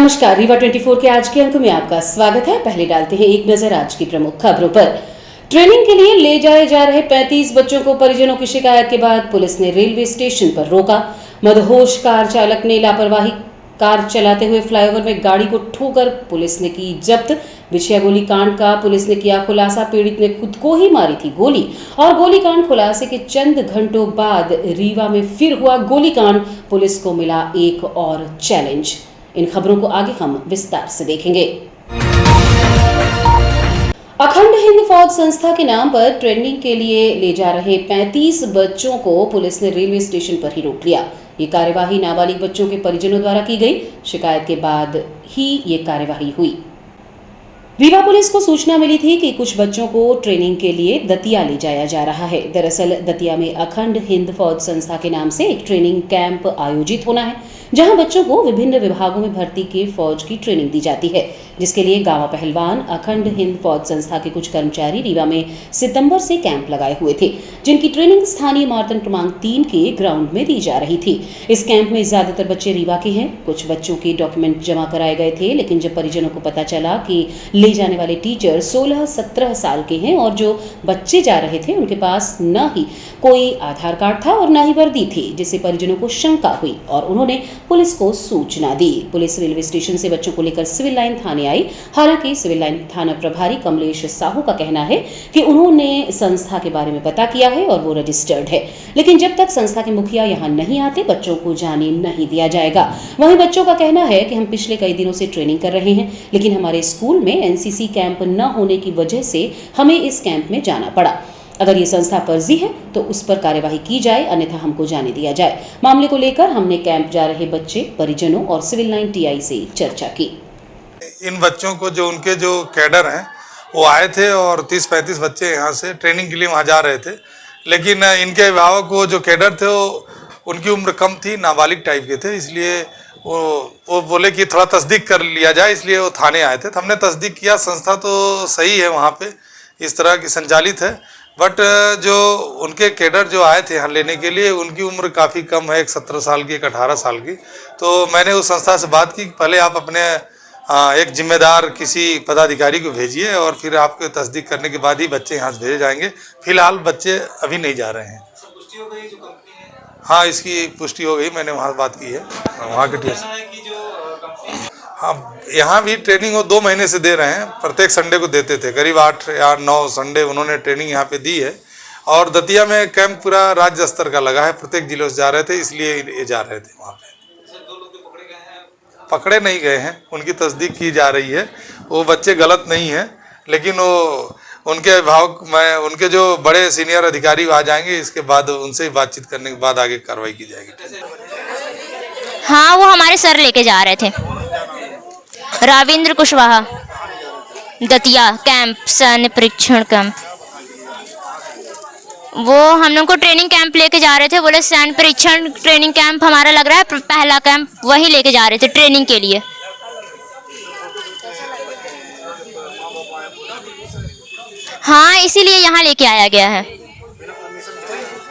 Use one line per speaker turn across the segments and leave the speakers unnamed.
नमस्कार, रीवा 24 के आज के अंक में आपका स्वागत है। पहले डालते हैं एक नजर आज की प्रमुख खबरों पर। ट्रेनिंग के लिए ले जाए जा रहे 35 बच्चों को परिजनों की शिकायत के बाद पुलिस ने रेलवे स्टेशन पर रोका। मदहोश कार चालक ने लापरवाही कार चलाते हुए फ्लाईओवर में गाड़ी को ठोकर पुलिस ने की जब्त। बिछिया गोलीकांड का पुलिस ने किया खुलासा। पीड़ित ने खुद को ही मारी थी गोली और गोलीकांड खुलासे के चंद घंटों बाद रीवा में फिर हुआ गोलीकांड। पुलिस को मिला एक और चैलेंज। इन खबरों को आगे हम विस्तार से देखेंगे। अखंड हिंद फौज संस्था के नाम पर ट्रेनिंग के लिए ले जा रहे 35 बच्चों को पुलिस ने रेलवे स्टेशन पर ही रोक लिया। ये कार्यवाही नाबालिग बच्चों के परिजनों द्वारा की गई। शिकायत के बाद ही ये कार्यवाही हुई। रीवा पुलिस को सूचना मिली थी कि कुछ बच्चों को ट्रेनिंग के लिए दतिया ले जाया जा रहा है। दरअसल दतिया में अखंड हिंद फौज संस्था के नाम से एक ट्रेनिंग कैंप आयोजित होना है, जहां बच्चों को विभिन्न विभागों में भर्ती के फौज की ट्रेनिंग दी जाती है, जिसके लिए गांव पहलवान अखंड हिंद फौज संस्था के कुछ कर्मचारी रीवा में सितंबर से कैंप लगाए हुए थे, जिनकी ट्रेनिंग स्थानीय मार्तन क्रमांक 3 के ग्राउंड में दी जा रही थी। इस कैंप में ज्यादातर बच्चे रीवा के हैं। कुछ बच्चों के डॉक्यूमेंट जमा कराए गए थे, लेकिन जब परिजनों को पता चला कि ले जाने वाले टीचर 16-17 साल के हैं और जो बच्चे जा रहे थे उनके पास न ही कोई आधार कार्ड था और न ही वर्दी थी, जिससे परिजनों को शंका हुई और उन्होंने पुलिस को सूचना दी। पुलिस रेलवे स्टेशन से बच्चों को लेकर सिविल लाइन थाने आई। हालांकि सिविल लाइन थाना प्रभारी कमलेश साहू का कहना है कि उन्होंने संस्था के बारे में पता किया है और वो रजिस्टर्ड है, लेकिन जब तक संस्था के मुखिया यहाँ नहीं आते बच्चों को जाने नहीं दिया जाएगा। वहीं बच्चों का कहना है कि हम पिछले कई दिनों से ट्रेनिंग कर रहे हैं, लेकिन हमारे स्कूल में एनसीसी कैंप न होने की वजह से हमें इस कैंप में जाना पड़ा। अगर ये संस्था फर्जी है तो उस पर कार्यवाही की जाए, अन्यथा हमको जाने दिया जाए। मामले को लेकर हमने कैंप जा रहे बच्चे, परिजनों और सिविल लाइन टीआई से चर्चा की।
इन बच्चों को जो उनके जो कैडर हैं वो आए थे और 30-35 बच्चे यहाँ से ट्रेनिंग के लिए वहाँ जा रहे थे, लेकिन इनके अभिभावक को जो कैडर थे वो उनकी उम्र कम थी, नाबालिग टाइप के थे, इसलिए वो बोले कि थोड़ा तस्दीक कर लिया जाए, इसलिए वो थाने आए थे। तो हमने तस्दीक किया, संस्था तो सही है, वहाँ पे इस तरह की संचालित है, बट जो उनके कैडर जो आए थे यहाँ लेने के लिए उनकी उम्र काफ़ी कम है, एक 17 साल की, एक 18 साल की। तो मैंने उस संस्था से बात की, पहले आप अपने एक जिम्मेदार किसी पदाधिकारी को भेजिए और फिर आपके तस्दीक करने के बाद ही बच्चे यहाँ से भेजे जाएंगे। फिलहाल बच्चे अभी नहीं जा रहे हैं।
पुष्टि हो गई जो कंपनी है?
हाँ, इसकी पुष्टि हो गई, मैंने वहाँ बात की है, वहाँ के टीचर। हाँ, यहाँ भी ट्रेनिंग वो 2 महीने से दे रहे हैं, प्रत्येक संडे को देते थे, करीब 8 या 9 संडे उन्होंने ट्रेनिंग यहाँ पे दी है। और दतिया में कैंप पूरा राज्य स्तर का लगा है, प्रत्येक जिलों से जा रहे थे, इसलिए ये जा रहे थे वहाँ पे। पकड़े नहीं गए हैं, उनकी तस्दीक की जा रही है, वो बच्चे गलत नहीं हैं, लेकिन वो उनके अभिभावक, मैं उनके जो बड़े सीनियर अधिकारी आ जाएंगे, इसके बाद उनसे बातचीत करने के बाद आगे कार्रवाई की जाएगी।
हाँ, वो हमारे सर लेके जा रहे थे, राविंद्र कुशवाहा, दतिया कैंप, सैन्य परीक्षण कैंप। वो हम लोग को ट्रेनिंग कैंप लेके जा रहे थे, बोले सैन्य परीक्षण ट्रेनिंग कैंप हमारा लग रहा है, पहला कैंप वही लेके जा रहे थे ट्रेनिंग के लिए। हाँ, इसीलिए यहाँ लेके आया गया है।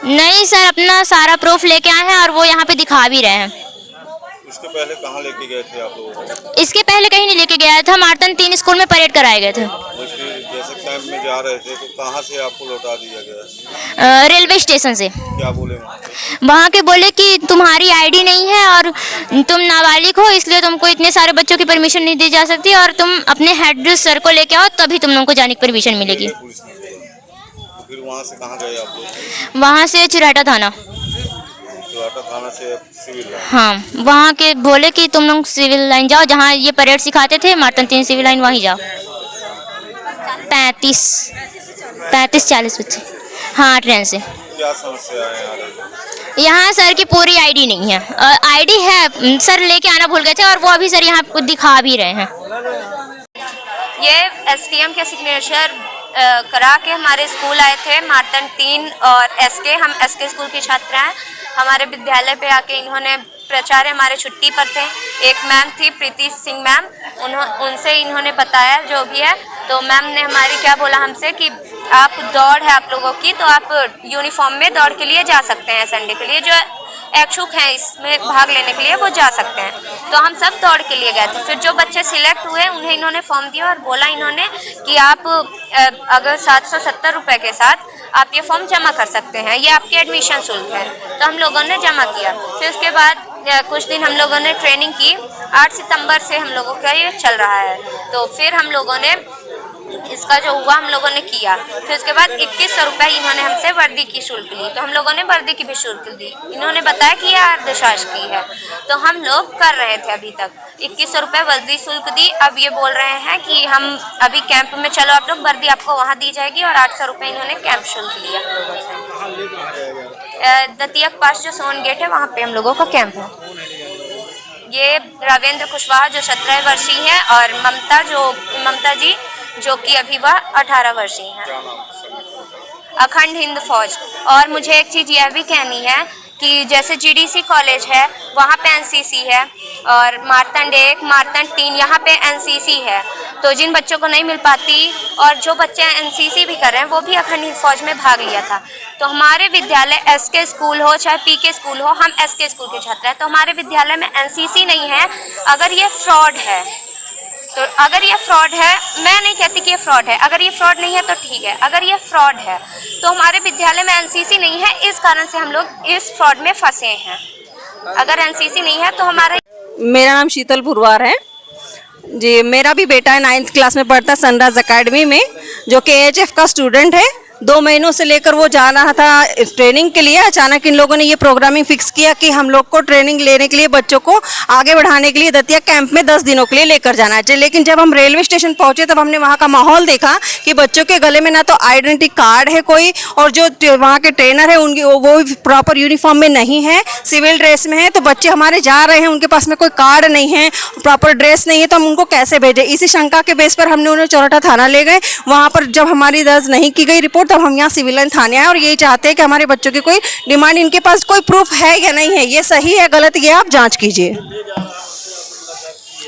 नहीं सर, अपना सारा प्रूफ लेके आए हैं और वो यहाँ पे दिखा भी रहे हैं।
इसके पहले कहाँ लेके गए थे आप लोग?
इसके पहले कहीं नहीं लेके गया था, मार्तन 3 स्कूल में परेड कराए गए थे।
जैसे कैंप में जा रहे थे तो कहाँ से आपको लौटा दिया गया?
रेलवे स्टेशन से।
क्या बोले
वहाँ के बोले कि तुम्हारी आईडी नहीं है और तुम नाबालिग हो, इसलिए तुमको इतने सारे बच्चों की परमिशन नहीं दी जा सकती और तुम अपने हेड सर को लेके आओ, तभी तुम लोगों को जाने की परमिशन मिलेगी।
तो फिर वहाँ से कहाँ गए आप लोग?
वहाँ से चुराटा थाना
से सिविल लाइन।
हाँ, वहाँ के बोले कि तुम लोग सिविल लाइन जाओ, जहाँ ये परेड सिखाते थे मार्तन 3 सिविल लाइन, वहीं जाओ। 35-40 बच्चे। हाँ, ट्रेन से।
क्या समस्या है
यहाँ सर की पूरी आईडी नहीं है, आईडी है, सर लेके आना भूल गए थे और वो अभी सर यहाँ को दिखा भी रहे हैं।
ये एसटीएम के सिग्नेचर करा के हमारे स्कूल आए थे, मार्तन 3 और एसके, हम एसके स्कूल के छात्र हैं। हमारे विद्यालय पे आके इन्होंने, प्राचार्य हमारे छुट्टी पर थे, एक मैम थी प्रीति सिंह मैम, उनसे इन्होंने बताया जो भी है, तो मैम ने हमारी क्या बोला हमसे कि आप दौड़ है आप लोगों की, तो आप यूनिफॉर्म में दौड़ के लिए जा सकते हैं संडे के लिए। जो इच्छुक हैं इसमें भाग लेने के लिए वो जा सकते हैं। तो हम सब दौड़ के लिए गए थे। फिर जो बच्चे सिलेक्ट हुए उन्हें इन्होंने फॉर्म दिया और बोला इन्होंने कि आप अगर 770 रुपये के साथ आप ये फॉर्म जमा कर सकते हैं, ये आपके एडमिशन शुल्क है। तो हम लोगों ने जमा किया। फिर उसके बाद कुछ दिन हम लोगों ने ट्रेनिंग की। 8 सितंबर से हम लोगों का ये चल रहा है। तो फिर हम लोगों ने इसका जो हुआ हम लोगों ने किया। फिर उसके बाद 2100 रुपये इन्होंने हमसे वर्दी की शुल्क ली। तो हम लोगों ने वर्दी की भी शुल्क दी। इन्होंने बताया कि यह अर्धशासकीय है, तो हम लोग कर रहे थे अभी तक। 2100 रुपये वर्दी शुल्क दी। अब ये बोल रहे हैं कि हम अभी कैंप में चलो आप लोग, वर्दी आपको वहाँ दी जाएगी। और 800 रुपये इन्होंने कैंप शुल्क लिया हम लोगों से। दतिया के पास जो सोन गेट है वहाँ पे हम लोगों का कैंप है। ये रावेंद्र कुशवाहा जो 17 वर्षीय है और ममता जी जो कि अभी वह 18 वर्षीय हैं। अखंड हिंद फौज। और मुझे एक चीज़ यह भी कहनी है कि जैसे जीडीसी कॉलेज है वहाँ पे एनसीसी है और मार्तंड 1 मार्तंड 3 यहाँ पे एनसीसी है। तो जिन बच्चों को नहीं मिल पाती और जो बच्चे एनसीसी भी कर रहे हैं वो भी अखंड हिंद फौज में भाग लिया था। तो हमारे विद्यालय एसके स्कूल हो चाहे पीके स्कूल हो, हम एसके स्कूल के छात्र हैं। तो हमारे विद्यालय में एनसीसी नहीं है। अगर ये फ्रॉड है तो अगर ये फ्रॉड है, मैं नहीं कहती कि ये फ्रॉड है, अगर ये फ्रॉड नहीं है तो ठीक है। अगर ये फ्रॉड है तो हमारे विद्यालय में एनसीसी नहीं है, इस कारण से हम लोग इस फ्रॉड में फंसे हैं। अगर एनसीसी नहीं है तो हमारा।
मेरा नाम शीतल पुरवार है जी। मेरा भी बेटा है 9th क्लास में पढ़ता है सनराइज एकेडमी में, जो कि AHF का स्टूडेंट है। 2 महीनों से लेकर वो जा रहा था ट्रेनिंग के लिए। अचानक इन लोगों ने ये प्रोग्रामिंग फिक्स किया कि हम लोग को ट्रेनिंग लेने के लिए बच्चों को आगे बढ़ाने के लिए दतिया कैंप में 10 दिनों के लिए लेकर जाना चाहिए। लेकिन जब हम रेलवे स्टेशन पहुंचे तब हमने वहाँ का माहौल देखा कि बच्चों के गले में ना तो आइडेंटिटी कार्ड है कोई, और जो वहाँ के ट्रेनर है उनकी वो प्रॉपर यूनिफॉर्म में नहीं है, सिविल ड्रेस में है। तो बच्चे हमारे जा रहे हैं, उनके पास में कोई कार्ड नहीं है, प्रॉपर ड्रेस नहीं है, तो हम उनको कैसे भेजें। इसी शंका के बेस पर हमने उन्हें चौराठा थाना ले गए। वहाँ पर जब हमारी दर्ज नहीं की गई रिपोर्ट तब हम यहाँ सिविल लाइन थाने आए और यही चाहते हैं कि हमारे बच्चों की कोई डिमांड, इनके पास कोई प्रूफ है या नहीं है, ये सही है गलत, ये आप जांच कीजिए।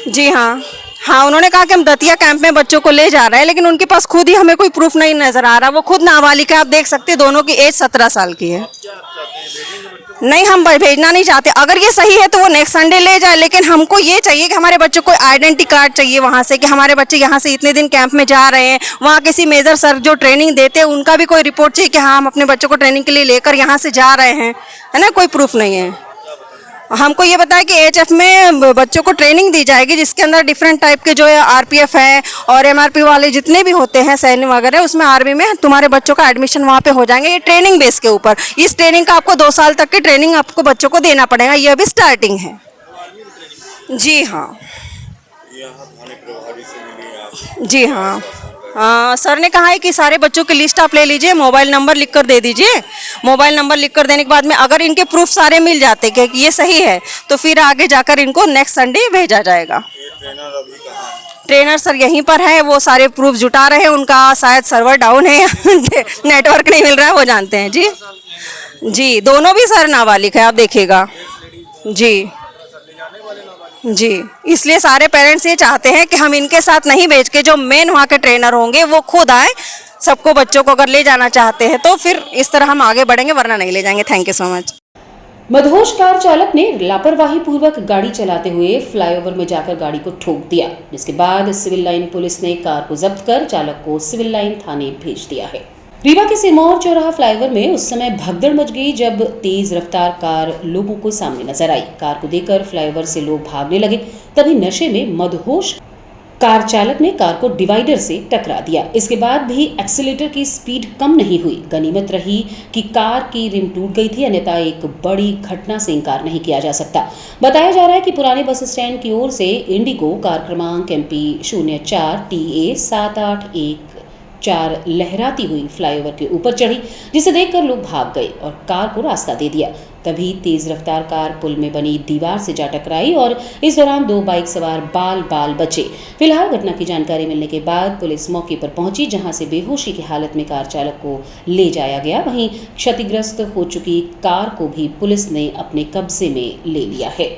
जी हाँ, उन्होंने कहा कि हम दतिया कैंप में बच्चों को ले जा रहे हैं, लेकिन उनके पास खुद ही हमें कोई प्रूफ नहीं नजर आ रहा। वो खुद नाबालिग है, आप देख सकते हैं, दोनों की एज 17 साल की है। नहीं, हम भेजना नहीं चाहते। अगर ये सही है तो वो नेक्स्ट संडे ले जाए, लेकिन हमको ये चाहिए कि हमारे बच्चों को आइडेंटिटी कार्ड चाहिए वहाँ से, कि हमारे बच्चे यहाँ से इतने दिन कैंप में जा रहे हैं। वहाँ किसी मेजर सर जो ट्रेनिंग देते हैं उनका भी कोई रिपोर्ट चाहिए कि हाँ हम अपने बच्चों को ट्रेनिंग के लिए लेकर यहाँ से जा रहे हैं, है ना। कोई प्रूफ नहीं है। हमको ये बताया कि AHF में बच्चों को ट्रेनिंग दी जाएगी जिसके अंदर डिफरेंट टाइप के जो है RPF है और MRP वाले जितने भी होते हैं सैन्य वगैरह, उसमें आर्मी में तुम्हारे बच्चों का एडमिशन वहाँ पे हो जाएंगे। ये ट्रेनिंग बेस के ऊपर, इस ट्रेनिंग का आपको 2 साल तक की ट्रेनिंग आपको बच्चों को देना पड़ेगा। ये अभी स्टार्टिंग है। जी हाँ, जी हाँ। सर ने कहा है कि सारे बच्चों की लिस्ट आप ले लीजिए, मोबाइल नंबर लिख कर दे दीजिए। मोबाइल नंबर लिख कर देने के बाद में अगर इनके प्रूफ सारे मिल जाते कि ये सही है तो फिर आगे जाकर इनको नेक्स्ट संडे भेजा जाएगा। ट्रेनर सर यहीं पर है, वो सारे प्रूफ जुटा रहे हैं। उनका शायद सर्वर डाउन है नेटवर्क नहीं मिल रहा है, वो जानते हैं। जी जी, दोनों भी सर नाबालिग है, आप देखिएगा। जी जी, इसलिए सारे पेरेंट्स ये चाहते हैं कि हम इनके साथ नहीं भेज के जो मेन वहाँ के ट्रेनर होंगे वो खुद आए। सबको बच्चों को अगर ले जाना चाहते हैं तो फिर इस तरह हम आगे बढ़ेंगे, वरना नहीं ले जाएंगे। Thank you so much.
मदहोश कार चालक ने लापरवाही पूर्वक गाड़ी चलाते हुए फ्लाईओवर में जाकर गाड़ी को ठोक दिया, जिसके बाद सिविल लाइन पुलिस ने कार को जब्त कर चालक को सिविल लाइन थाने भेज दिया है। रीवा के सिरमौर चौराहा फ्लाईओवर में उस समय भगदड़ मच गई जब तेज रफ्तार कार लोगों को सामने नजर आई। कार को देखकर फ्लाईओवर से लोग भागने लगे। तभी नशे में मदहोश कार चालक ने कार को डिवाइडर से टकरा दिया। इसके बाद भी एक्सीलेटर की स्पीड कम नहीं हुई। गनीमत रही कि कार की रिम टूट गई थी, अन्यथा एक बड़ी घटना से इनकार नहीं किया जा सकता। बताया जा रहा है कि पुराने बस स्टैंड की ओर से इंडिगो कार क्रमांक MP 04 TA 7814 लहराती हुई फ्लाईओवर के ऊपर चढ़ी, जिसे देखकर लोग भाग गए और कार को रास्ता दे दिया। तभी तेज रफ्तार कार पुल में बनी दीवार से जा टकराई और इस दौरान 2 बाइक सवार बाल बचे। फिलहाल घटना की जानकारी मिलने के बाद पुलिस मौके पर पहुंची, जहां से बेहोशी की हालत में कार चालक को ले जाया गया। वहीं क्षतिग्रस्त हो चुकी कार को भी पुलिस ने अपने कब्जे में ले लिया है।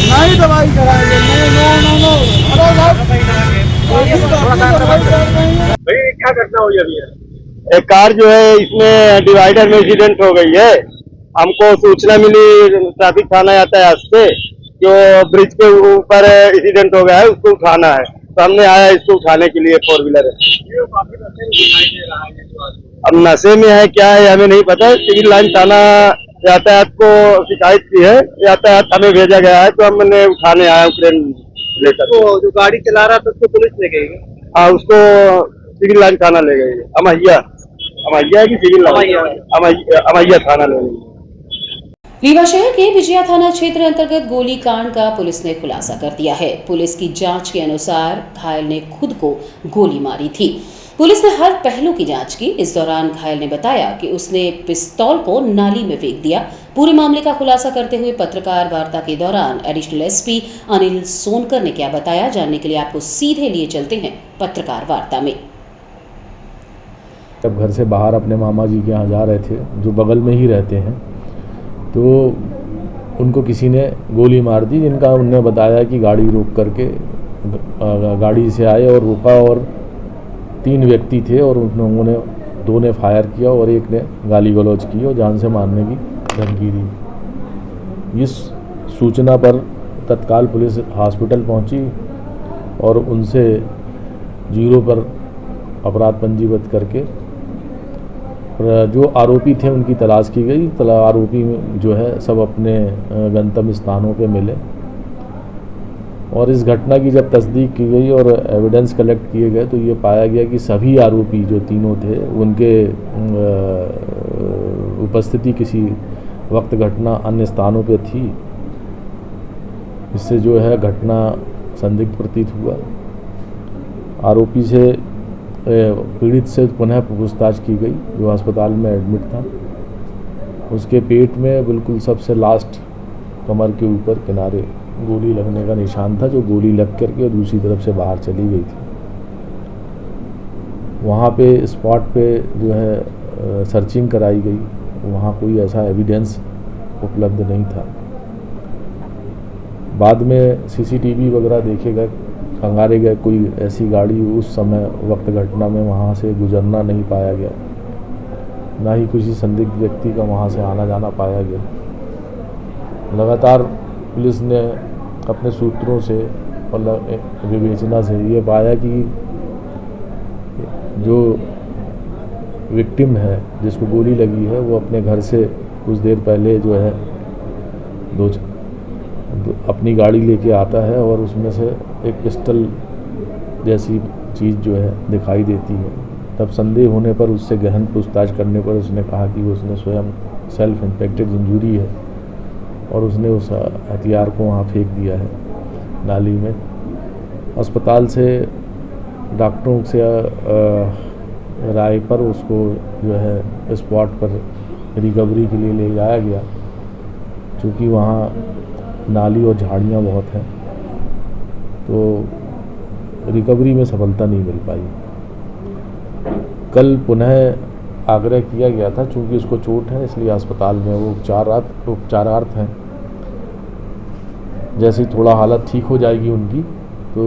नहीं दवाई हुई अभी है? एक कार जो है इसमें डिवाइडर में एक्सीडेंट हो गई है। हमको सूचना मिली ट्रैफिक थाना यातायात से, जो ब्रिज के ऊपर एक्सीडेंट हो गया है, उसको उठाना है, तो हमने आया इसको उठाने के लिए। 4 व्हीलर है,
काफी नशे में दिखाई दे रहा है जो आदमी।
अब नशे में है क्या है हमें नहीं पता। सिविल लाइन थाना यातायात को शिकायत की है, यातायात हमें भेजा गया है, तो हमने उठाने आया क्रेन लेकर।
तो जो गाड़ी चला रहा था उसको पुलिस ले गई है?
हाँ, उसको सिविल लाइन थाना ले गई है। अमैया है कि सिविल लाइन? अमैया थाना ले गई।
रीवा शहर के बिजिया थाना क्षेत्र अंतर्गत गोली कांड का पुलिस ने खुलासा कर दिया है। पुलिस की जांच के अनुसार घायल ने खुद को गोली मारी थी। पुलिस ने हर पहलू की जांच की। इस दौरान घायल ने बताया कि उसने पिस्तौल को नाली में फेंक दिया। पूरे मामले का खुलासा करते हुए पत्रकार वार्ता के दौरान एडिशनल एसपी अनिल सोनकर ने क्या बताया, जानने के लिए आपको सीधे लिए चलते हैं पत्रकार वार्ता में।
जब घर से बाहर अपने मामा जी के यहाँ जा रहे थे, जो बगल में ही रहते हैं, तो उनको किसी ने गोली मार दी, जिनका उनने बताया कि गाड़ी रोक करके गाड़ी से आए और रुका, और 3 व्यक्ति थे और उन्होंने 2 ने फायर किया और 1 ने गाली गलौज की और जान से मारने की धमकी दी। इस सूचना पर तत्काल पुलिस हॉस्पिटल पहुंची और उनसे 0 पर अपराध पंजीबद्ध करके जो आरोपी थे उनकी तलाश की गई। आरोपी जो है सब अपने गंतव्य स्थानों पे मिले, और इस घटना की जब तस्दीक की गई और एविडेंस कलेक्ट किए गए, तो ये पाया गया कि सभी आरोपी जो तीनों थे, उनके उपस्थिति किसी वक्त घटना अन्य स्थानों पे थी। इससे जो है घटना संदिग्ध प्रतीत हुआ। आरोपी से पीड़ित से पुनः पूछताछ की गई, जो अस्पताल में एडमिट था। उसके पेट में बिल्कुल सबसे लास्ट कमर के ऊपर किनारे गोली लगने का निशान था, जो गोली लग करके दूसरी तरफ से बाहर चली गई थी। वहाँ पे स्पॉट पे जो है सर्चिंग कराई गई, वहाँ कोई ऐसा एविडेंस उपलब्ध नहीं था। बाद में सीसीटीवी वगैरह देखे गए, खंगारे गए, कोई ऐसी गाड़ी उस समय वक्त घटना में वहाँ से गुजरना नहीं पाया गया, ना ही किसी संदिग्ध व्यक्ति का वहाँ से आना जाना पाया गया। लगातार पुलिस ने अपने सूत्रों से और विवेचना से ये पाया कि जो विक्टिम है, जिसको गोली लगी है, वो अपने घर से कुछ देर पहले जो है अपनी गाड़ी लेके आता है और उसमें से एक पिस्टल जैसी चीज़ जो है दिखाई देती है। तब संदेह होने पर उससे गहन पूछताछ करने पर उसने कहा कि उसने स्वयं सेल्फ इन्फेक्टेड इंजरी है और उसने उस हथियार को वहाँ फेंक दिया है नाली में। अस्पताल से डॉक्टरों से राय पर उसको जो है स्पॉट पर रिकवरी के लिए ले जाया गया, क्योंकि वहाँ नाली और झाड़ियाँ बहुत हैं, तो रिकवरी में सफलता नहीं मिल पाई। कल पुनः आग्रह किया गया था, चूँकि उसको चोट है इसलिए अस्पताल में वो उपचारार्थ हैं। जैसे ही थोड़ा हालत ठीक हो जाएगी उनकी, तो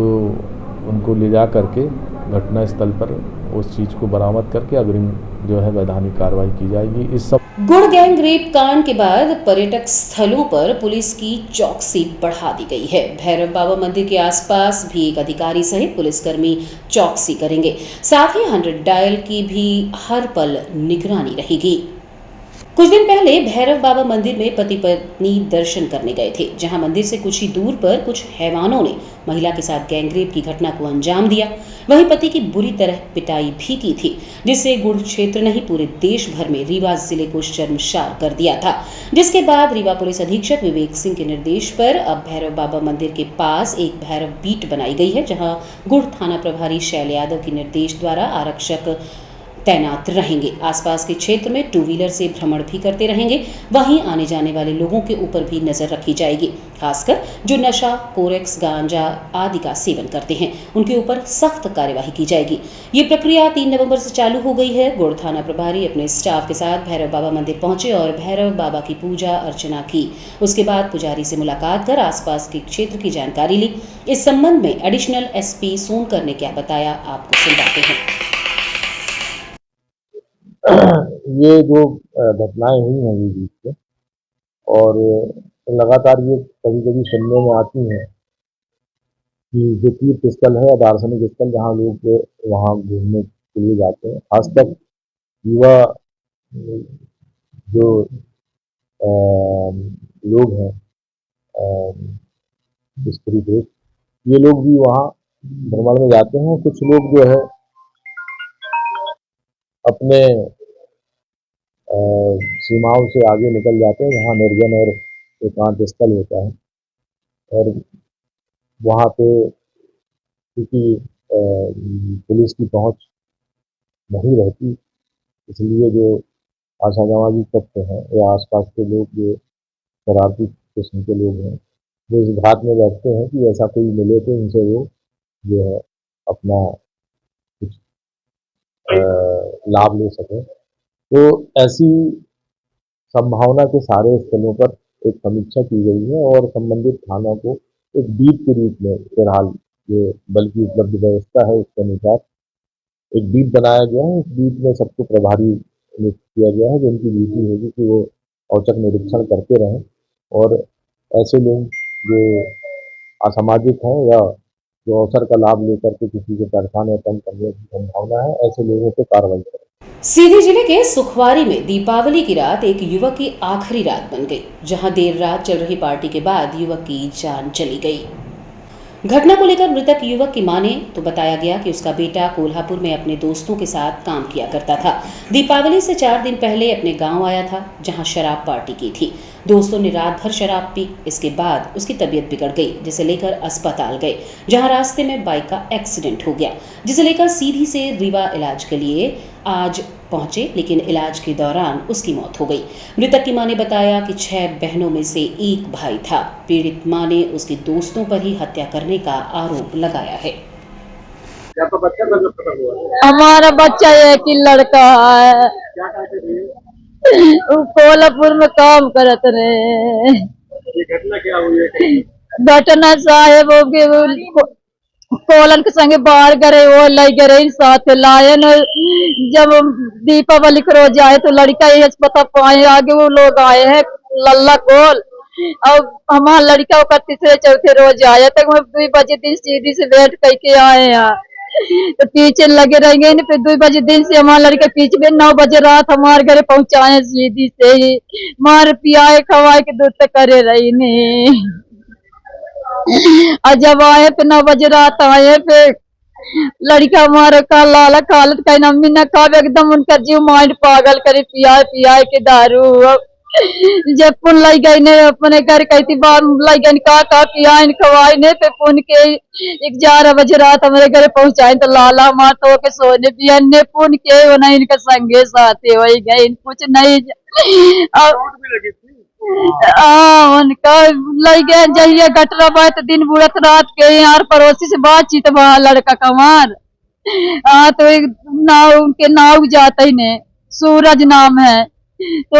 उनको ले जा करके घटना स्थल पर उस चीज़ को बरामद करके अग्रिम जो है वैधानिक कार्रवाई की जाएगी। इस सब
गुड़ गैंग रेप कांड के बाद पर्यटक स्थलों पर पुलिस की चौकसी बढ़ा दी गई है। भैरव बाबा मंदिर के आसपास भी एक अधिकारी सहित पुलिसकर्मी चौकसी करेंगे। साथ ही 100 डायल की भी हर पल निगरानी रहेगी। कुछ दिन पहले भैरव बाबा मंदिर में पति पत्नी दर्शन करने गए थे, जहां मंदिर से कुछ ही दूर पर कुछ हैवानों ने महिला के साथ गैंगरेप की घटना को अंजाम दिया। वहीं पति की बुरी तरह पिटाई भी की थी, जिससे गुड़ क्षेत्र नहीं पूरे देश भर में रीवा जिले को शर्मसार कर दिया था। जिसके बाद रीवा पुलिस अधीक्षक विवेक सिंह के निर्देश पर अब भैरव बाबा मंदिर के पास एक भैरव बीट बनाई गई है, जहां गुड़ थाना प्रभारी शैल यादव के निर्देश द्वारा आरक्षक तैनात रहेंगे। आसपास के क्षेत्र में 2 व्हीलर से भ्रमण भी करते रहेंगे। वहीं आने जाने वाले लोगों के ऊपर भी नजर रखी जाएगी, खासकर जो नशा, कोरेक्स, गांजा आदि का सेवन करते हैं, उनके ऊपर सख्त कार्यवाही की जाएगी। ये प्रक्रिया 3 नवंबर से चालू हो गई है। गुड़ थाना प्रभारी अपने स्टाफ के साथ भैरव बाबा मंदिर पहुंचे और भैरव बाबा की पूजा अर्चना की। उसके बाद पुजारी से मुलाकात कर आसपास के क्षेत्र की जानकारी ली। इस संबंध में एडिशनल एसपी सोनकर ने क्या बताया, आपको सुनवाते हैं।
ये जो घटनाएं हुई हैं ये बीच में, और लगातार ये कभी कभी सुनने में आती हैं कि जो तीर्थ स्थल है या दार्शनिक स्थल जहाँ लोग वहाँ घूमने के लिए जाते हैं, खासकर युवा जो लोग हैं स्त्री पुरुष, ये लोग भी वहाँ भ्रमण में जाते हैं। कुछ लोग जो है अपने सीमाओं से आगे निकल जाते हैं जहाँ निर्जन और एकांत स्थल होता है, और वहाँ पे क्योंकि पुलिस की पहुंच नहीं रहती, इसलिए जो आशाजवादी तत्व हैं या आसपास के लोग जो शरारती किस्म के लोग हैं वो इस घात में बैठते हैं कि ऐसा कोई मिले तो उनसे वो जो है अपना कुछ लाभ ले सकें। तो ऐसी संभावना के सारे स्थलों पर एक समीक्षा की गई है और संबंधित थानों को एक बीट के रूप में फिलहाल जो बल की उपलब्ध व्यवस्था है उसके अनुसार एक बीट बनाया गया है। इस बीट में सबको प्रभारी नियुक्त किया गया है, जिनकी ड्यूटी होगी कि वो औचक निरीक्षण करते रहें और ऐसे लोग जो असामाजिक हैं या जो अवसर का लाभ लेकर के किसी को परेशान या तंग करने की संभावना है, ऐसे लोगों पर कार्रवाई करें।
सीधी जिले के सुखवारी में दीपावली की रात एक युवक की आखिरी रात बन गई, जहां देर रात चल रही पार्टी के बाद युवक की जान चली गई। घटना को लेकर मृतक युवक की मां ने तो बताया गया कि उसका बेटा कोल्हापुर में अपने दोस्तों के साथ काम किया करता था। दीपावली से 4 दिन पहले अपने गांव आया था, जहां शराब पार्टी की थी। दोस्तों ने रात भर शराब पी, इसके बाद उसकी तबीयत बिगड़ गई, जिसे लेकर अस्पताल गए, जहां रास्ते में बाइक का एक्सीडेंट हो गया, जिसे लेकर सीधी से रीवा इलाज के लिए आज पहुंचे, लेकिन इलाज के दौरान उसकी मौत हो गई। मृतक की मां ने बताया कि 6 बहनों में से एक भाई था। पीड़ित मां ने उसके दोस्तों पर ही हत्या करने का आरोप लगाया है।
क्या तो बच्चा मतलब खत्म हुआ?
हमारा बच्चा एक ही लड़का है,
क्या कहते थे?
वो कोल्हापुर में काम करत रहे।
ये घटना क्या हुई है?
घटना साहेब कोलन के संगे बाहर गए, वो ले गए साथ लाए न। जब दीपावली के रोज आए तो लड़का ये पता पाए आगे वो लोग आए हैं लल्ला कोल, अब हमारा लड़का का तीसरे चौथे रोज आया तक 2 बजे दिन सीधी से वेट करके आए हैं, तो पीछे लगे रहेंगे। फिर 2 बजे दिन से हमारा लड़का पीछे में 9 बजे रात हमारे घर पहुंचाए सीधी से ही मार पियाए खवाए के दूध तक करे रही नहीं। और जब आए फिर 9 बजे रात आए, फिर लड़का हमारे का लाला खालत का नम्मी न खा, एकदम उनका जीव माइंड पागल करे पियाए पियाए के दारू। जब पुन लाई गई ने अपने घर कहती बार लाई गई का पिया इन खवाई ने, फिर पुन के 11 बजे रात हमारे घर पहुंचाए तो लाला मार तो के सोने पिया ने पुन के वो नहीं इनका संगे साथे हो गए कुछ नहीं। उनका लग गया जहिया गटरा बात दिन बुढ़त रात के यार पड़ोसी से बातचीत वहा लड़का कमार तो एक नाव उनके नाव जाते ही ने सूरज नाम है, तो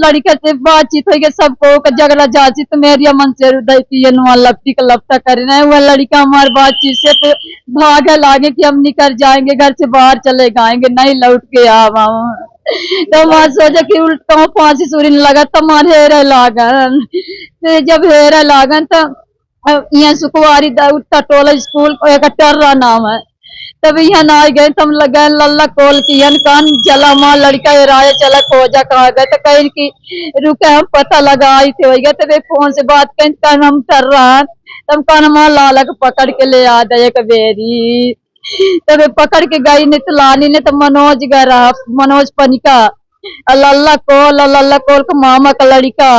लड़का से बातचीत हो गई सबको झगड़ा जाची तो मेरी मन से पियन लपटी का लपटा करना है। वह लड़का हमारे बातचीत से तो भागे लागे कि हम निकल जाएंगे घर से बाहर चले जाएंगे नहीं लौट के आवा। तो वहां सोचा कि उल्टा फांसी सूरी लगा तो मार हेरे लागन, तो जब हेरे लागन तो यहाँ सुखवारी टोला स्कूल एक टर्रा नाम है, तब यहाँ ना गए तो हम लगा लल्ला कोल की कान जला माँ लड़का राय चला खोजा कहा गए तो कहीं की रुके हम पता लगा आई थे गए तो फोन से बात कहीं कान हम कर रहा तब कान माँ लाला को पकड़ के ले आ गए एक बेरी, तब पकड़ के गई ने तो लानी ने तो मनोज गया मनोज पनिका लल्ला कोल का मामा का लड़का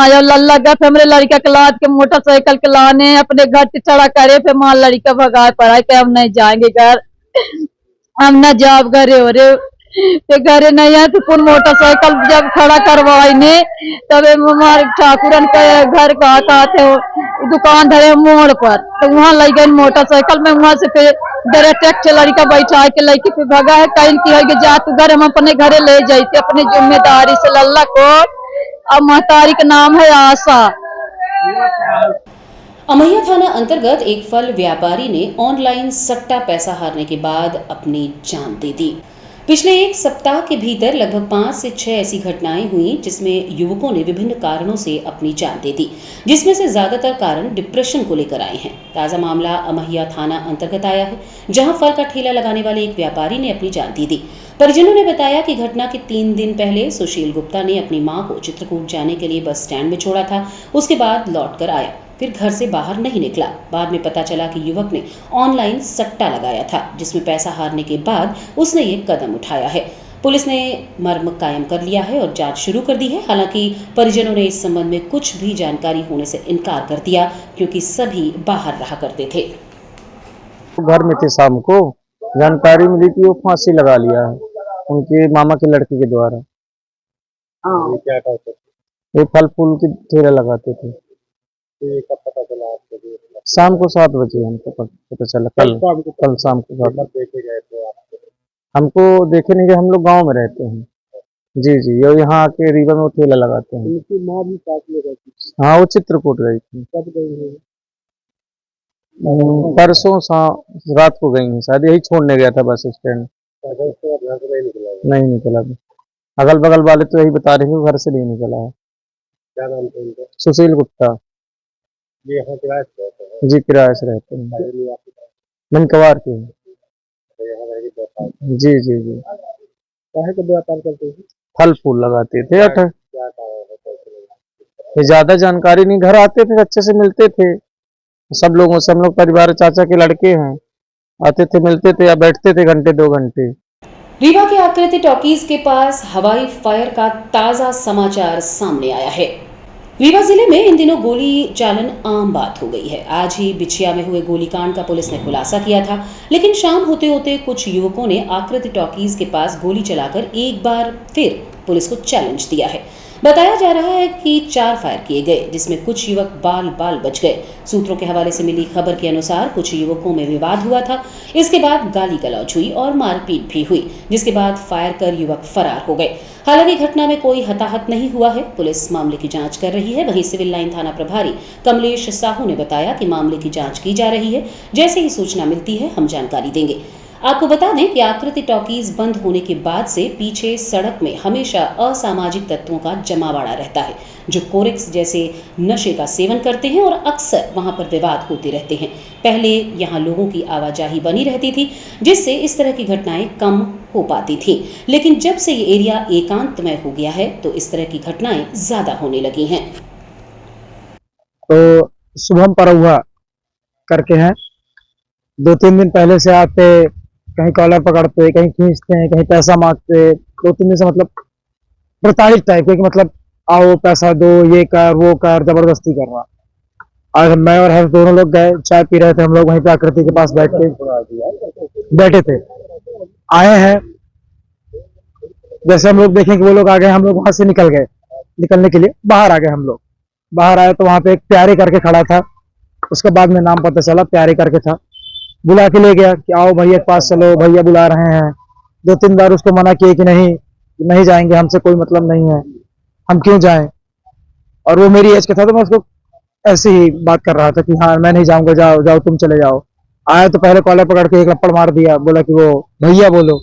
लल्ला गए हमरे लड़का के लाद के मोटरसाइकिल के लाने अपने घर से चढ़ा करे, फिर माँ लड़का भगाए पड़ा के हम नहीं जाएंगे घर, हम न जाब घरे हो रे, फिर घरे नहीं है तो फिर मोटरसाइकिल जब खड़ा करवाई ने तब हमारे ठाकुरन के घर का थे दुकान धरे मोड़ पर, तो वहाँ लग गए मोटरसाइकिल में, वहाँ से फिर डायरेक्ट लड़का बैठा के लेके फिर भगा है कहीं की जा तू घर हम अपने घरे ले जाते अपनी जिम्मेदारी से। लल्ला को अब महतारी का नाम है आशा।
अमैया थाना अंतर्गत एक फल व्यापारी ने ऑनलाइन सट्टा पैसा हारने के बाद अपनी जान दे दी। पिछले एक सप्ताह के भीतर लगभग 5 से 6 ऐसी घटनाएं हुई जिसमें युवकों ने विभिन्न कारणों से अपनी जान दे दी, जिसमें से ज्यादातर कारण डिप्रेशन को लेकर आए हैं। ताजा मामला अमहिया थाना अंतर्गत आया है, जहां फल का ठेला लगाने वाले एक व्यापारी ने अपनी जान दे दी। परिजनों ने बताया कि घटना के 3 दिन पहले सुशील गुप्ता ने अपनी मां को चित्रकूट जाने के लिए बस स्टैंड में छोड़ा था। उसके बाद लौट कर आया, फिर घर से बाहर नहीं निकला। बाद में पता चला कि युवक ने ऑनलाइन सट्टा लगाया था, जिसमें पैसा हारने के बाद उसने ये कदम उठाया है। पुलिस ने मर्म कायम कर लिया है और जांच शुरू कर दी है। हालांकि परिजनों ने इस संबंध में कुछ भी जानकारी होने से इनकार कर दिया, क्योंकि सभी बाहर रहा करते थे।
घर में थे, शाम को जानकारी मिली कि वो फांसी लगा लिया है उनके मामा के लड़के के द्वारा।
क्या कहते
वो फल फूल की ठेला लगाते थे।
ये कब पता चला आपको?
शाम को 7 बजे हमको पता चला। कल शाम को 7 बजे
देखे गए थे आपको?
हमको देखे नहीं गए, हम लोग गांव में रहते हैं। जी जी, और यहाँ आके रीवा में वो ठेला लगाते हैं।
उनकी माँ भी साथ में रहती थी?
हाँ, वो चित्रकूट गई थी।
कब गई है?
परसों रात को गई है, शायद यही छोड़ने गया था बस स्टैंड।
उसके बाद घर से नहीं निकला?
नहीं निकला। अगल बगल वाले तो यही बता रहे हैं घर से नहीं निकला है।
क्या नाम था उनका?
सुशील गुप्ता।
ये यहाँ किराए से रहते हैं?
जी, किराए से रहते हैं, मनकवार के।
यहाँ रह के व्यापार?
जी जी जी।
काहे का व्यापार करते हैं?
फल फूल लगाते थे।
क्या कारण है?
ज्यादा जानकारी नहीं, घर आते थे, अच्छे से मिलते थे सब लोगों से। हम लोग परिवार, चाचा के लड़के हैं, आते थे, मिलते थे या बैठते थे घंटे 2 घंटे।
रीवा के आकृति टॉकीज के पास हवाई फायर का ताजा समाचार सामने आया है। रीवा जिले में इन दिनों गोली चालन आम बात हो गई है। आज ही बिछिया में हुए गोलीकांड का पुलिस ने खुलासा किया था, लेकिन शाम होते होते कुछ युवकों ने आकृति टॉकीज के पास गोली चलाकर एक बार फिर पुलिस को चैलेंज दिया है। बताया जा रहा है कि 4 फायर किए गए, जिसमें कुछ युवक बाल बाल बच गए। सूत्रों के हवाले से मिली खबर के अनुसार कुछ युवकों में विवाद हुआ था। इसके बाद गाली गलौज हुई और मारपीट भी हुई, जिसके बाद फायर कर युवक फरार हो गए। हालांकि घटना में कोई हताहत नहीं हुआ है। पुलिस मामले की जांच कर रही है। वहीं सिविल लाइन थाना प्रभारी कमलेश साहू ने बताया कि मामले की जांच की जा रही है। जैसे ही सूचना मिलती है हम जानकारी देंगे। आपको बता दें कि आकृति टॉकीज बंद होने के बाद से पीछे सड़क में हमेशा असामाजिक तत्वों का जमावड़ा रहता है, जो कोरेक्स जैसे नशे का सेवन करते हैं और अक्सर वहां पर विवाद होते रहते हैं। पहले यहां लोगों की आवाजाही बनी रहती थी, जिससे इस तरह की घटनाएं कम हो पाती थी, लेकिन जब से ये एरिया एकांतमय हो गया है तो इस तरह की घटनाएं ज्यादा होने लगी हैं।
तो शुभम परहुआ करके हैं, 2-3 दिन पहले से आते, कहीं कॉलर पकड़ते, कहीं खींचते हैं, कहीं पैसा मांगते। 2-3 दिन से मतलब प्रताड़ित टाइप के, मतलब आओ पैसा दो, ये कर वो कर, जबरदस्ती कर रहा। आज मैं और हर दोनों लोग गए, चाय पी रहे थे हम लोग वहीं पे आकृति के पास बैठे थे। आए हैं, जैसे हम लोग देखें कि वो लोग आ गए, हम लोग वहां से निकलने के लिए बाहर आ गए। हम लोग बाहर आए तो वहां पे एक प्यारे करके खड़ा था, उसके बाद में नाम पता चला प्यारे करके था। बुला के ले गया कि आओ भैया के पास चलो, भैया बुला रहे हैं। 2-3 बार उसको मना किए कि नहीं जाएंगे, हमसे कोई मतलब नहीं है, हम क्यों जाएं। और वो मेरी एज का था तो मैं उसको ऐसे ही बात कर रहा था कि हाँ मैं नहीं जाऊंगा, जाओ जाओ तुम चले जाओ। आया तो पहले कॉलर पकड़ के एक लप्पड़ मार दिया, बोला कि वो भैया बोलो,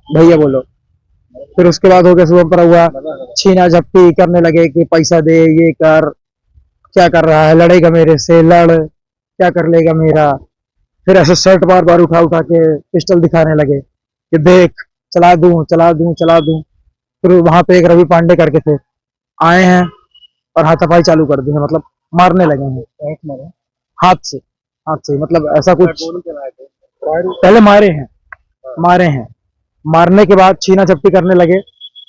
भैया बोलो। फिर उसके बाद हो गया सुबह पर हुआ, छीना झपटी करने लगे कि पैसा दे, ये कर, क्या कर रहा है, लड़ेगा मेरे से, लड़, क्या कर लेगा मेरा। फिर ऐसे शर्ट बार बार उठा के पिस्टल दिखाने लगे कि देख, चला दूं चला दूं चला दूं। फिर वहां पे एक रवि पांडे करके थे, आए हैं और हाथापाई चालू कर दी है, मतलब मारने लगे हैं हाथ से, मतलब ऐसा कुछ। पहले मारे हैं, मारने के बाद छीना झपटी करने लगे।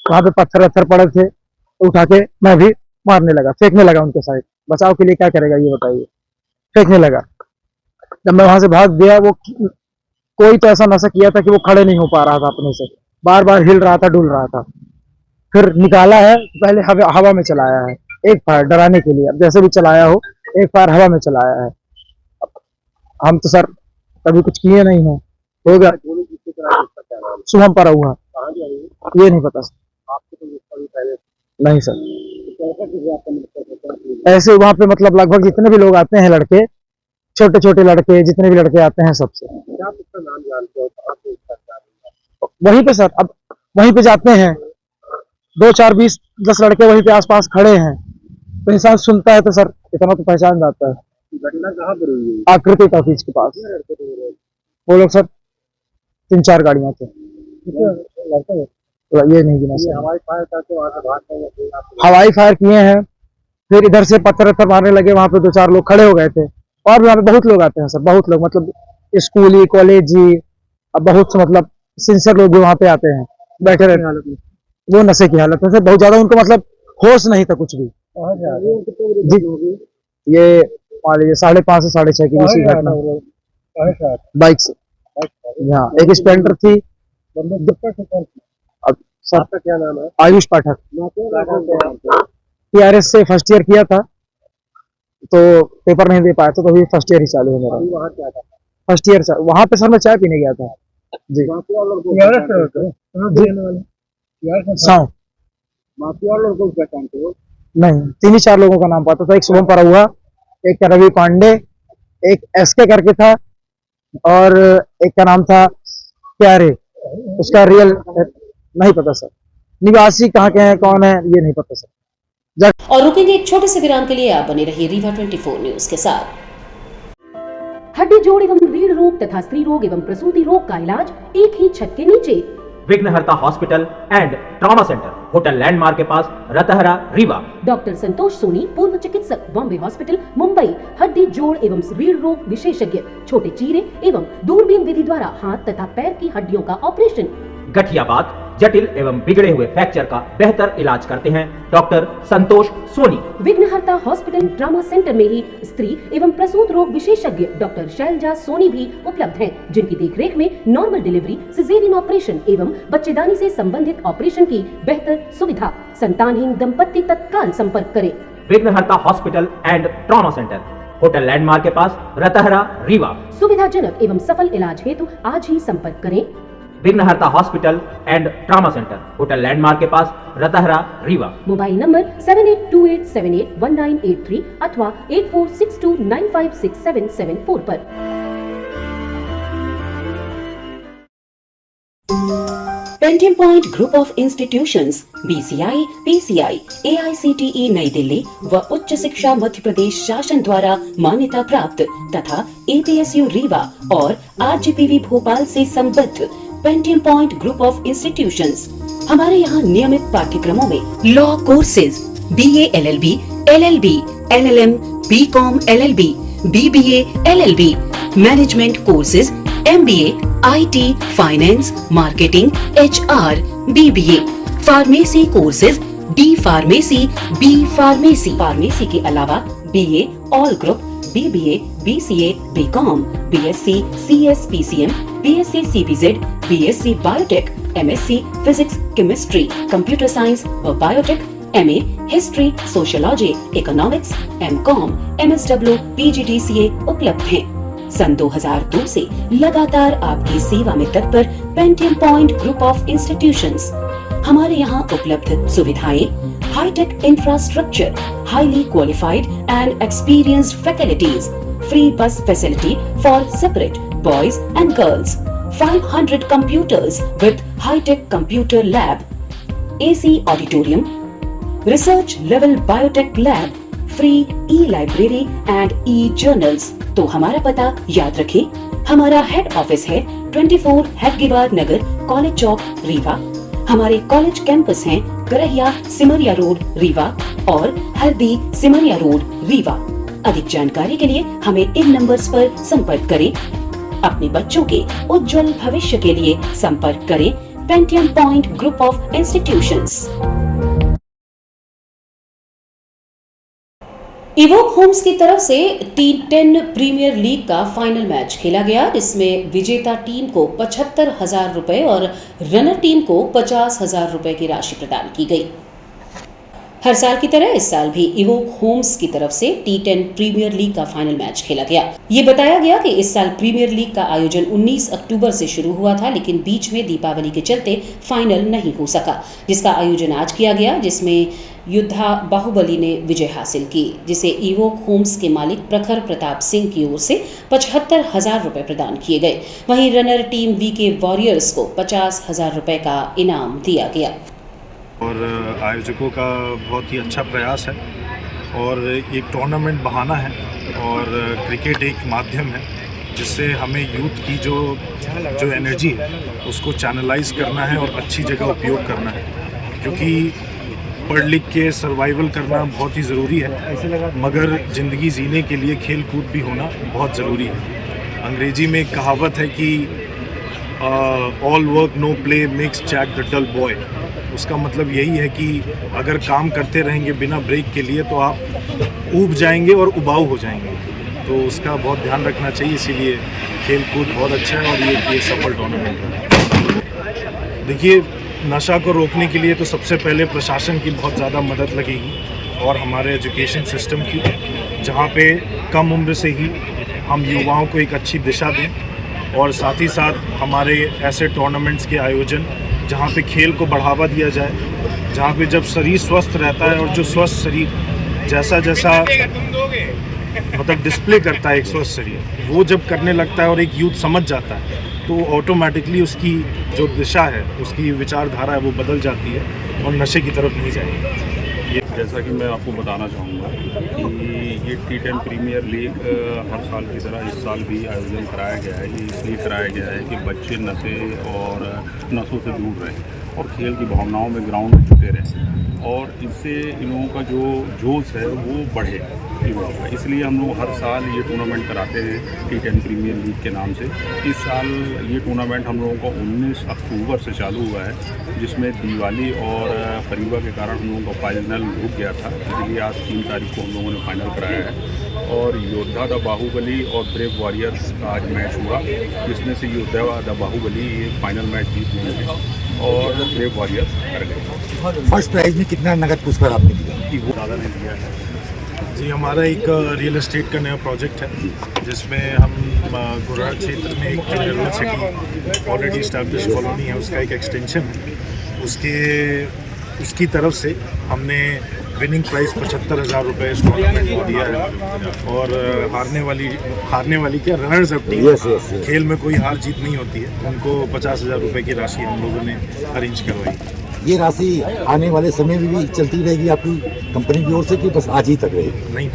वहां पे पत्थर पड़े थे, तो उठा के मैं भी मारने लगा, फेंकने लगा उनके साइड। बचाव के लिए क्या करेगा ये बताइए, फेंकने लगा। जब मैं वहां से भाग गया, वो कोई तो ऐसा नशा किया था कि वो खड़े नहीं हो पा रहा था अपने से, बार बार हिल रहा था, डुल रहा था। फिर निकाला है, पहले हवा में चलाया है एक फायर डराने के लिए। अब जैसे भी चलाया हो, एक फायर हवा में चलाया है। हम तो सर कभी कुछ किए नहीं है, हो गया। शुभम परहुआ, ये नहीं पता सर। नहीं सर, ऐसे वहां पे मतलब लगभग जितने भी लोग आते हैं लड़के, छोटे छोटे लड़के, जितने भी लड़के आते हैं सबसे।
क्या आप उसका नाम जानते हो?
वहीं पे सर, अब वहीं पे जाते हैं 2 4 20 10 लड़के वहीं पे आसपास खड़े हैं, तो इंसान सुनता है तो सर इतना तो पहचान जाता है।
घटना कहाँ पर हुई है?
आकृति ऑफिस के पास वो लोग सर 3 4 गाड़ियां थे, तो ये नहीं गिना सर।
हवाई फायर था तो वहाँ से भाग गए?
हवाई फायर किए हैं, फिर इधर से पत्थर मारने लगे, वहां पे 2 4 लोग खड़े हो गए थे। और भी वहाँ पे बहुत लोग आते हैं सर, बहुत लोग, मतलब स्कूली कॉलेजी, अब बहुत से मतलब सिंसियर लोग भी वहाँ पे आते हैं, बैठे रहते हैं। वो नशे की हालत में सर, बहुत ज्यादा उनको मतलब होश नहीं था कुछ भी जी। ये मान लीजिए 5:30 से 6:30 की बीच की घटना, बाइक से। हाँ, एक स्प्लेंडर थी। अब सर
आपका क्या नाम है?
आयुष पाठक, TRS से फर्स्ट ईयर किया था, तो पेपर नहीं दे पाया था, तो अभी फर्स्ट ईयर ही चालू है मेरा।
वहाँ क्या था?
फर्स्ट ईयर वहाँ पे सर मैं चाय पीने गया था जी।
माफिया लोग को पहचानते हो?
नहीं, 3 ही 4 लोगों का नाम पता था। एक शुभम परा हुआ, एक रवि पांडे, एक SK करके था, और एक का नाम था प्यारे, उसका रियल नहीं पता सर। निवासी कहाँ के हैं, कौन है, ये नहीं पता सर।
और रुकेंगे एक छोटे से विराम के लिए। आप बने रहिए रीवा 24 न्यूज के साथ। हड्डी जोड़ एवं रीढ़ रोग तथा स्त्री रोग एवं प्रसूति रोग का इलाज एक ही छत के नीचे।
विघ्नहर्ता hospital and trauma centre, hotel landmark के पास, रतहरा, रीवा।
डॉक्टर संतोष सोनी, पूर्व चिकित्सक, बॉम्बे हॉस्पिटल, मुंबई। हड्डी जोड़ एवं रीढ़ रोग विशेषज्ञ, छोटे चीरे एवं दूरबीन विधि द्वारा हाथ तथा पैर की हड्डियों का ऑपरेशन।
गठियाबात, जटिल एवं बिगड़े हुए फ्रैक्चर का बेहतर इलाज करते हैं डॉक्टर संतोष सोनी।
विघ्नहर्ता हॉस्पिटल ट्रॉमा सेंटर में ही स्त्री एवं प्रसूत रोग विशेषज्ञ डॉक्टर शैलजा सोनी भी उपलब्ध हैं, जिनकी देखरेख में नॉर्मल डिलीवरी, सिजेरियन ऑपरेशन एवं बच्चेदानी से संबंधित ऑपरेशन की बेहतर सुविधा। संतानहीन दंपत्ति तत्काल संपर्क करें।
विघ्नहर्ता hospital and trauma centre, hotel landmark के पास, रतहरा, रीवा।
सुविधाजनक एवं सफल इलाज हेतु आज ही संपर्क करें।
विघ्नहर्ता hospital and trauma centre, hotel landmark के पास, रतहरा, रीवा।
मोबाइल नंबर 7828781983 अथवा 8462956774 पर। Pentium point group of institutions BCI, PCI, AICTE नई दिल्ली व उच्च शिक्षा मध्य प्रदेश शासन द्वारा मान्यता प्राप्त तथा APSU रीवा और RGPV भोपाल से संबद्ध Pentium point group of institutions. हमारे यहाँ नियमित पाठ्यक्रमों में law courses, BA LLB, LLB, LLM, BCom LLB, BBA LLB, management courses, MBA, IT, finance, marketing, HR, BBA, pharmacy courses, D pharmacy, B pharmacy. Pharmacy के अलावा BA all group, BBA, BCA, BCom, BSc, CS, PCM, BSc CBZ, BSc biotech, MSc physics, chemistry, computer science व biotech, MA history, sociology, economics, MCom, MSW, PGDCA उपलब्ध हैं। सन 2002 से लगातार आपकी सेवा में तत्पर Pentium point group of institutions. हमारे यहाँ उपलब्ध सुविधाएं: high tech infrastructure, highly qualified and experienced faculties, free bus facility for separate boys and girls, 500 computers with high-tech computer lab, AC auditorium, research level biotech lab, free e-library and e-journals। तो हमारा पता याद रखें। हमारा हेड ऑफिस है 24 हेडगेवार नगर, college चौक, रीवा। हमारे college campus हैं Karahiya Simaria road, Rewa और हरदी सिमरिया रोड, रीवा। अधिक जानकारी के लिए हमें इन नंबर्स पर संपर्क करें। अपने बच्चों के उज्जवल भविष्य के लिए संपर्क करें Pentium point group of institutions. Evoke Homes की तरफ से T10 प्रीमियर लीग का फाइनल मैच खेला गया, जिसमें विजेता टीम को 75,000 रुपए और रनर टीम को 50,000 रुपए की राशि प्रदान की गई। हर साल की तरह इस साल भी इवोक होम्स की तरफ से T10 प्रीमियर लीग का फाइनल मैच खेला गया। ये बताया गया कि इस साल प्रीमियर लीग का आयोजन 19 अक्टूबर से शुरू हुआ था, लेकिन बीच में दीपावली के चलते फाइनल नहीं हो सका, जिसका आयोजन आज किया गया, जिसमें योद्धा बाहुबली ने विजय हासिल की, जिसे इवोक होम्स के मालिक प्रखर प्रताप सिंह की ओर से 75,000 रुपए प्रदान किए गए। वहीं रनर टीम VK वॉरियर्स को 50,000 रुपए का इनाम दिया गया।
और आयोजकों का बहुत ही अच्छा प्रयास है और एक टूर्नामेंट बहाना है और क्रिकेट एक माध्यम है जिससे हमें यूथ की जो एनर्जी है उसको चैनलाइज करना है और अच्छी जगह उपयोग करना है, क्योंकि पढ़ लिख के सर्वाइवल करना बहुत ही ज़रूरी है, मगर ज़िंदगी जीने के लिए खेल कूद भी होना बहुत ज़रूरी है। अंग्रेजी में एक कहावत है कि all work no play makes Jack the dull boy. उसका मतलब यही है कि अगर काम करते रहेंगे बिना ब्रेक के लिए तो आप ऊब जाएंगे और उबाऊ हो जाएंगे, तो उसका बहुत ध्यान रखना चाहिए। इसीलिए खेल कूद बहुत अच्छा है और ये सफल टूर्नामेंट है। देखिए, नशा को रोकने के लिए तो सबसे पहले प्रशासन की बहुत ज़्यादा मदद लगेगी और हमारे एजुकेशन सिस्टम की, जहाँ पे कम उम्र से ही हम युवाओं को एक अच्छी दिशा दें, और साथ ही साथ हमारे ऐसे टूर्नामेंट्स के आयोजन जहाँ पे खेल को बढ़ावा दिया जाए, जहाँ पे जब शरीर स्वस्थ रहता है और जो स्वस्थ शरीर जैसा मतलब डिस्प्ले करता है एक स्वस्थ शरीर, वो जब करने लगता है और एक यूथ समझ जाता है तो ऑटोमेटिकली उसकी जो दिशा है, उसकी विचारधारा है, वो बदल जाती है और नशे की तरफ नहीं जाएगी।
जैसा कि मैं आपको बताना चाहूँगा कि ये T10 प्रीमियर लीग हर साल की तरह इस साल भी आयोजन कराया गया है। ये इसलिए कराया गया है कि बच्चे नशे और नशों से दूर रहें और खेल की भावनाओं में ग्राउंड में जुटे रहें, और इससे इन लोगों का जो जोश है वो बढ़े युवाओं का। इसलिए हम लोग हर साल ये टूर्नामेंट कराते हैं T10 प्रीमियर लीग के नाम से। इस साल ये टूर्नामेंट हम लोगों का 19 अक्टूबर से चालू हुआ है, जिसमें दिवाली और परिवा के कारण हम लोगों का फाइनल रुक गया था, इसलिए आज 3 तारीख को हम लोगों ने फाइनल कराया है। और योद्धा द बाहुबली और ब्रेव वॉरियर्स का आज मैच हुआ, जिसमें से योद्धा द बाहुबली ये फाइनल मैच जीत गए हैं और ब्रेव वॉरियर्स हार गए।
फर्स्ट प्राइज में कितना नगद पुरस्कार आपने दिया?
वो ज़्यादा नहीं दिया है
जी। हमारा एक रियल एस्टेट का नया प्रोजेक्ट है, जिसमें हम गुरहा क्षेत्र में एक यूनिवर्सिटी ऑलरेडी इस्टेब्लिश कॉलोनी है, उसका एक एक्सटेंशन है, उसकी तरफ से हमने विनिंग प्राइस 75,000 रुपये इस टूर्नामेंट को दिया है। और हारने वाली क्या रनर्स अप टीम, खेल में कोई हार जीत नहीं होती है, उनको 50,000 रुपये की राशि हम लोगों ने अरेंज करवाई।
ये राशि आने वाले समय में भी चलती रहेगी आपकी कंपनी की ओर से, कि बस आज ही तक रहेगी?
नहीं,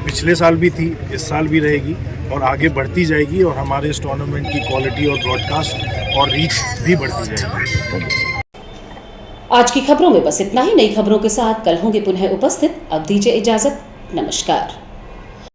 पिछले साल भी थी, इस साल भी रहेगी और आगे बढ़ती जाएगी, और हमारे इस टूर्नामेंट की क्वालिटी और ब्रॉडकास्ट और रीच भी बढ़ती जाएगी।
आज की खबरों में बस इतना ही। नई खबरों के साथ कल होंगे पुनः उपस्थित। अब दीजिए इजाजत। नमस्कार।